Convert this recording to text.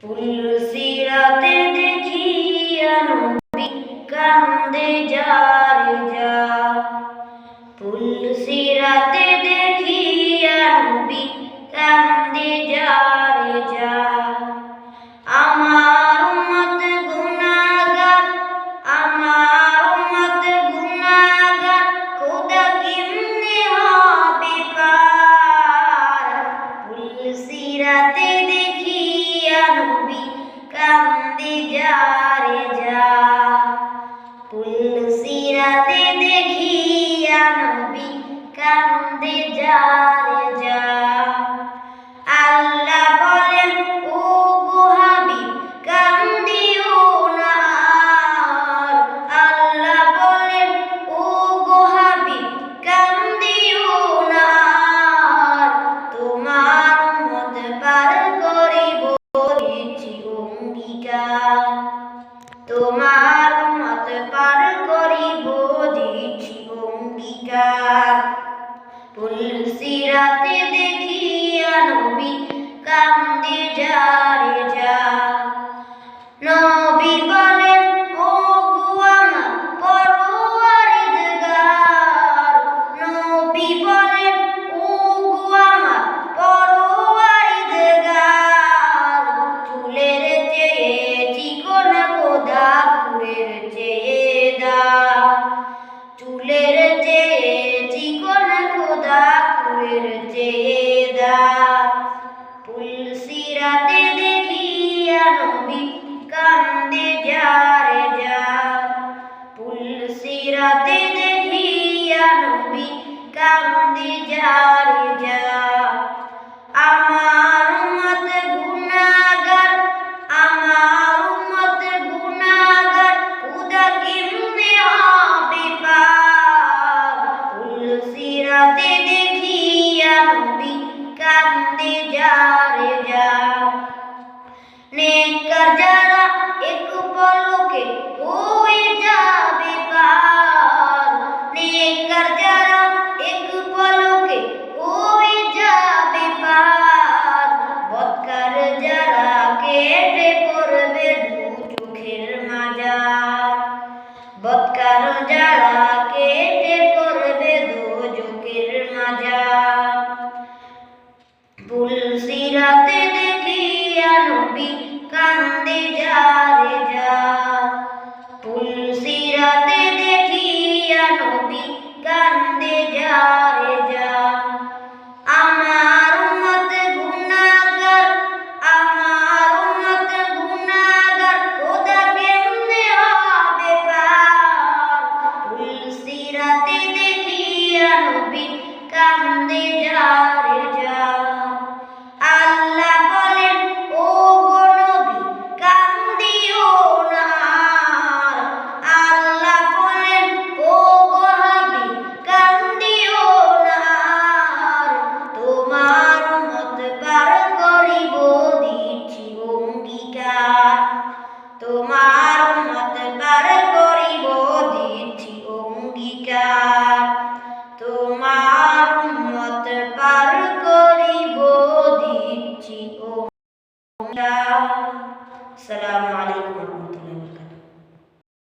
পুলসিরাতে দেখিয়া নবী কান্দে যারে যা। পুলসিরাতে দেখিয়া নবী কান্দে যারে যা। আমার উম্মত গুনাহগার, আমার উম্মত গুনাহগার, খোদা কেমনে হবে পার। পুলসিরাতে দেখিয়া নবী কান্দে যারে যা। পুলসিরাতে দেখিয়া নবী কান্দে যারে যা। আল্লাহ বলেন, ও গো হাবিব কান্দিও না আর। আল্লাহ বলেন, ও গো হাবিব কান্দিও না আর। তোমার উম্মত পার করিব দিচ্ছি অঙ্গীকার। তোমার উম্মত পার করিব দিচ্ছি অঙ্গীকার। পুলসিরাতে দেখিয়া নবী কান্দে যারে যা। নবী বলেন, ও গো আমার পরওয়ারদিগার। নবী বলেন, ও গো আমার পরওয়ারদিগার। চুলের চেয়ে চিকন খোদা পুরের চেয়ে দার। চুলের চেয়ে চিকন খোদা পুরের চেয়ে দার। পুলসিরাতে দেখিয়া নবী কান্দে যারে যা। পুলসিরাতে দেখিয়া নবী কান্দে যারে যা। আমার উম্মত গুনাহগার, আমার উম্মত গুনাহগার, খোদা কেমনে হবে পার। পুলসিরাতে দেখিয়া নবী কান্দে যারে যা। নেককার যারা এক পলকে হয়ে যাবে পার। নেককার যারা এক পলকে হয়ে যাবে পার। বদকার যারা কেটে পড়বে দু চোখের মাজার। বদকার যারা কেটে পড়বে দু চোখের মাজার। পুলসিরাতে দেখিয়া নবী কান্দে যারে যা। পুলসিরাতে দেখিয়া নবী কান্দে যারে যা। আমার উম্মত গুনাহগার, আমার উম্মত গুনাহগার, খোদা কেমনে হবে পার। পুলসিরাতে দেখিয়া নবী কান্দে যারে যা। আল্লাহ বলেন, ও গো নবী কান্দিও না আর। আল্লাহ বলেন, ও গো হাবিব কান্দিও না আর। তোমার উম্মত পার করিব দিচ্ছি অঙ্গীকার। তোমার উম্মত পার করিব দিচ্ছি অঙ্গীকার।